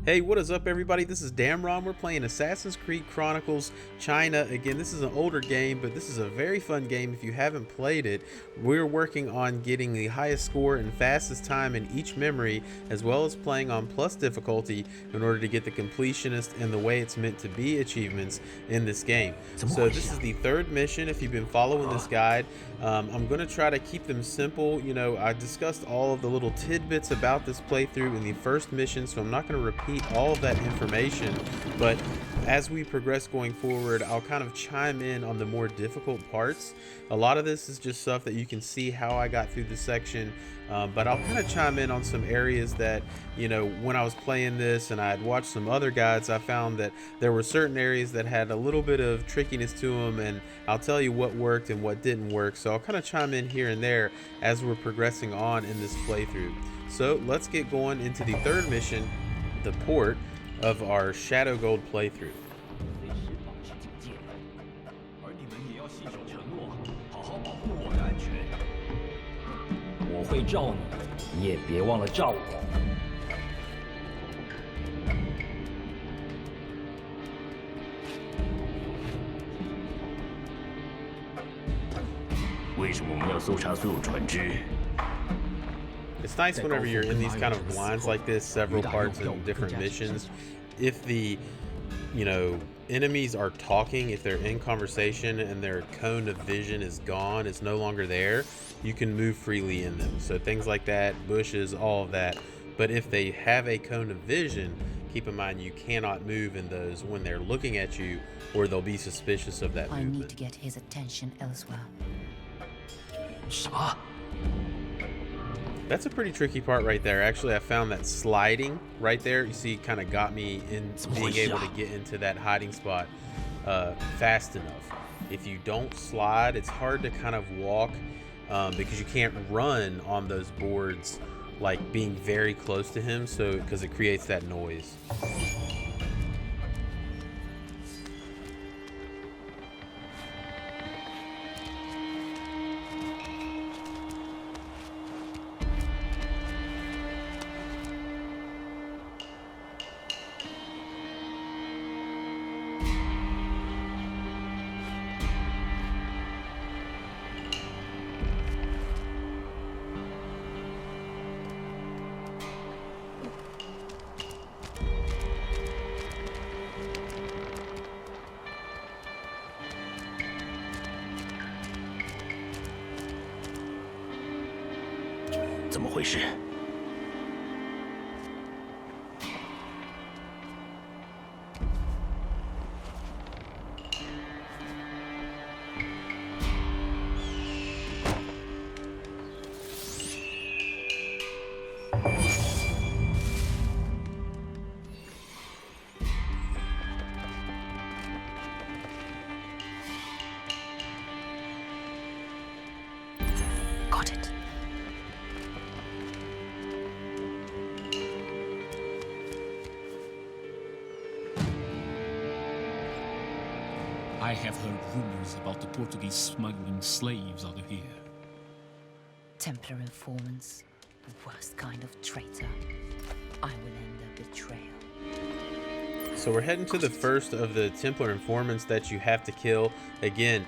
Hey, what is up everybody? This is Damron. We're playing Assassin's Creed Chronicles China. Again, this is an older game, but this is a very fun game if you haven't played it. We're working on getting the highest score and fastest time in each memory, as well as playing on plus difficulty in order to get the Completionist and the way it's meant to be achievements in this game. So this is the third mission if you've been following this guide. I'm going to try to keep them simple. You know, I discussed all of the little tidbits about this playthrough in the first mission, so I'm not going to repeat all of that information, but as we progress going forward, I'll kind of chime in on the more difficult parts. A lot of this is just stuff that you can see how I got through the section, but I'll kind of chime in on some areas that, you know, when I was playing this and I had watched some other guides, I found that there were certain areas that had a little bit of trickiness to them, and I'll tell you what worked and what didn't work. So I'll kind of chime in here and there as we're progressing on in this playthrough. So let's get going into the third mission, the port of our Shadow Gold playthrough. It's nice whenever you're in these kind of blinds like this, several parts and different missions. If the, you know, enemies are talking, if they're in conversation and their cone of vision is gone, it's no longer there, you can move freely in them. So things like that, bushes, all of that. But if they have a cone of vision, keep in mind you cannot move in those when they're looking at you, or they'll be suspicious of that movement. I need to get his attention elsewhere. That's a pretty tricky part right there. Actually, I found that sliding right there, you see, kind of got me in being able to get into that hiding spot fast enough. If you don't slide, it's hard to kind of walk because you can't run on those boards like being very close to him, so because it creates that noise. Got it. I have heard rumors about the Portuguese smuggling slaves out of here. Templar informants, the worst kind of traitor. I will end their betrayal. So we're heading to the first of the Templar informants that you have to kill. Again,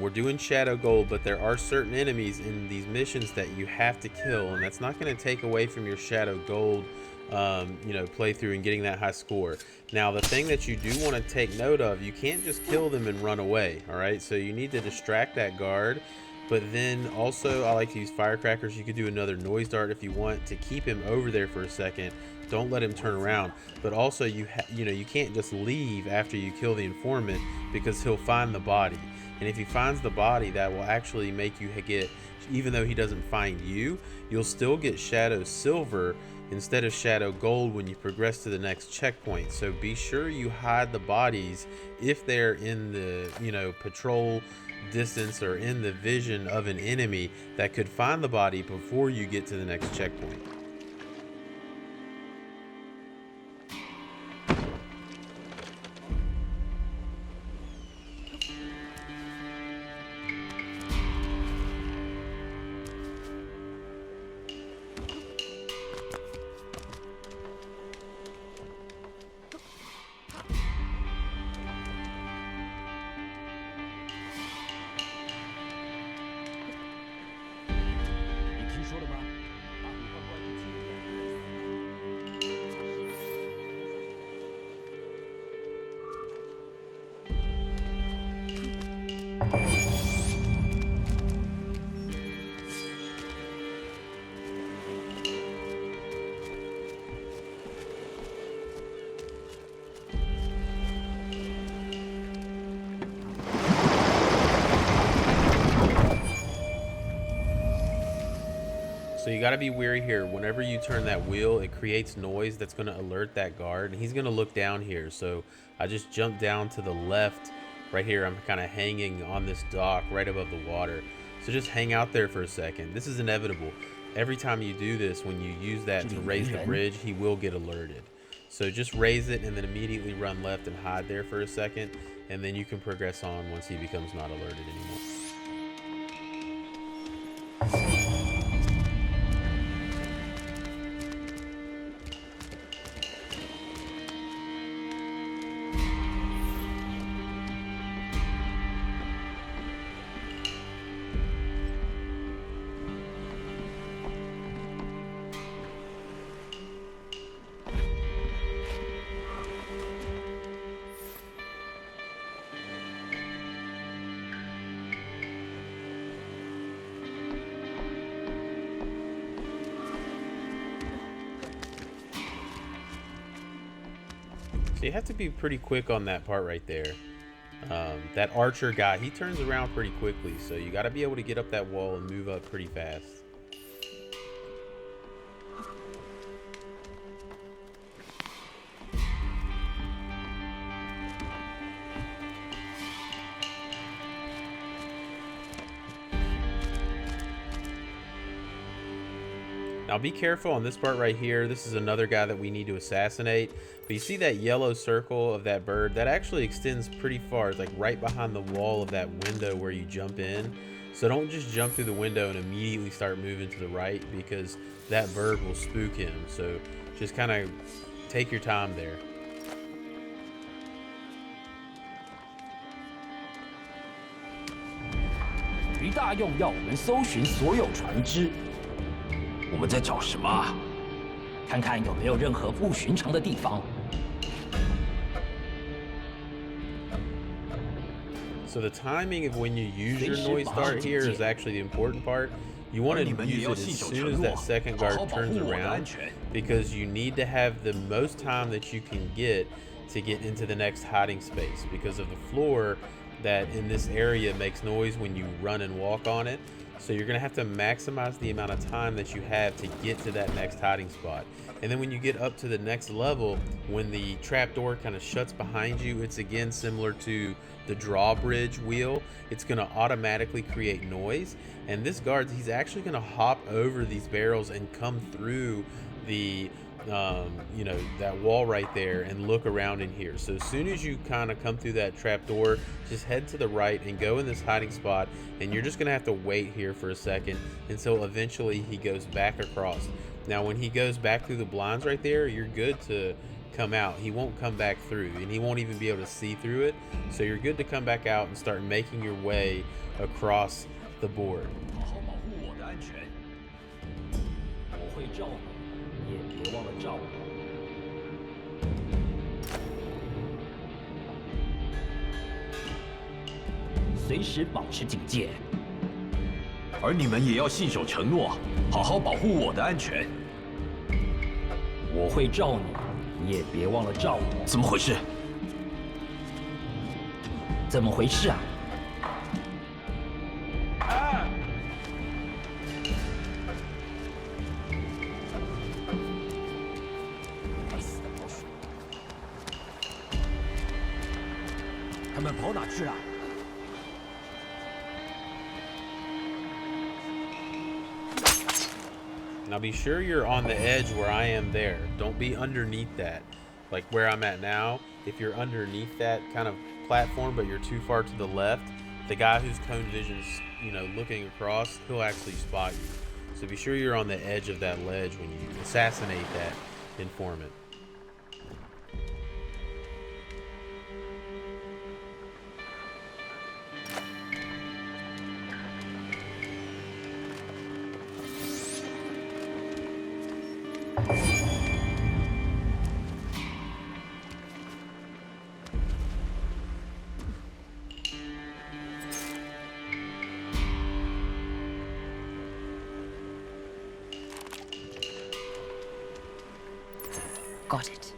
we're doing Shadow Gold, but there are certain enemies in these missions that you have to kill, and that's not going to take away from your Shadow Gold you know, playthrough and getting that high score. Now, the thing that you do want to take note of, you can't just kill them and run away, all right? So you need to distract that guard, but then also I like to use firecrackers. You could do another noise dart if you want to keep him over there for a second. Don't let him turn around, but also you know, you can't just leave after you kill the informant, because he'll find the body, and if he finds the body, that will actually make you get, even though he doesn't find you, you'll still get Shadow Silver instead of Shadow Gold when you progress to the next checkpoint. So be sure you hide the bodies if they're in the, you know, patrol distance or in the vision of an enemy that could find the body before you get to the next checkpoint. So you got to be wary here. Whenever you turn that wheel, it creates noise that's going to alert that guard, and he's going to look down here. So I just jumped down to the left right here. I'm kind of hanging on this dock right above the water. So just hang out there for a second. This is inevitable. Every time you do this, when you use that to raise the bridge, he will get alerted. So just raise it and then immediately run left and hide there for a second, and then you can progress on once he becomes not alerted anymore. So you have to be pretty quick on that part right there. That archer guy, he turns around pretty quickly, so you got to be able to get up that wall and move up pretty fast. Now be careful on this part right here. This is another guy that we need to assassinate. But you see that yellow circle of that bird? That actually extends pretty far. It's like right behind the wall of that window where you jump in. So don't just jump through the window and immediately start moving to the right, because that bird will spook him. So just kind of take your time there.于大用要我们搜寻所有船只。我们在找什么啊？看看有没有任何不寻常的地方。So the timing of when you use your noise dart here is actually the important part. You want to use it as soon as that second guard turns around, because you need to have the most time that you can get to get into the next hiding space, because of the floor that in this area makes noise when you run and walk on it. So you're going to have to maximize the amount of time that you have to get to that next hiding spot. And then when you get up to the next level, when the trapdoor kind of shuts behind you, it's again similar to the drawbridge wheel. It's going to automatically create noise. And this guard, he's actually going to hop over these barrels and come through the you know, that wall right there and look around in here. So as soon as you kind of come through that trap door, just head to the right and go in this hiding spot, and you're just gonna have to wait here for a second until eventually he goes back across. Now when he goes back through the blinds right there, you're good to come out. He won't come back through, and he won't even be able to see through it. So you're good to come back out and start making your way across the board. 好好保护我的安全。我会照你，你也别忘了照我。随时保持警戒。而你们也要信守承诺，好好保护我的安全。我会照你，你也别忘了照我。怎么回事？怎么回事啊？ 他们跑哪去了？ Now be sure you're on the edge where I am there. Don't be underneath that. Like where I'm at now, if you're underneath that kind of platform but you're too far to the left, the guy whose cone vision's, you know, looking across, he'll actually spot you. So be sure you're on the edge of that ledge when you assassinate that informant. Got it.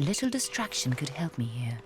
A little distraction could help me here.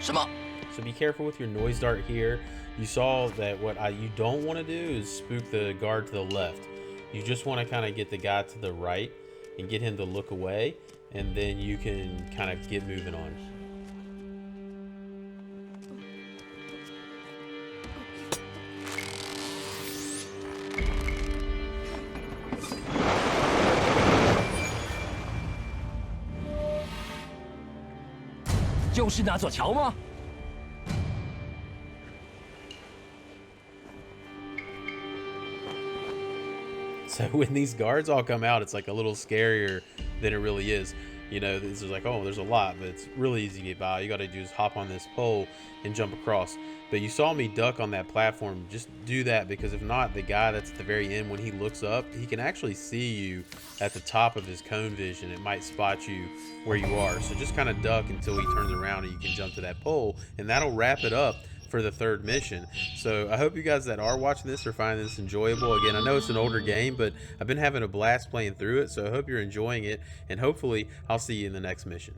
So be careful with your noise dart here. You saw that what you don't want to do is spook the guard to the left. You just want to kind of get the guy to the right and get him to look away, and then you can kind of get moving on. So when these guards all come out, it's like a little scarier than it really is. You know, this is like, oh, there's a lot, but it's really easy to get by. You got to do is hop on this pole and jump across. But you saw me duck on that platform. Just do that, because if not, the guy that's at the very end, when he looks up, he can actually see you at the top of his cone vision. It might spot you where you are. So just kind of duck until he turns around and you can jump to that pole, and that'll wrap it up for the third mission. So I hope you guys that are watching this are finding this enjoyable. Again, I know it's an older game, but I've been having a blast playing through it, so I hope you're enjoying it, and hopefully I'll see you in the next mission.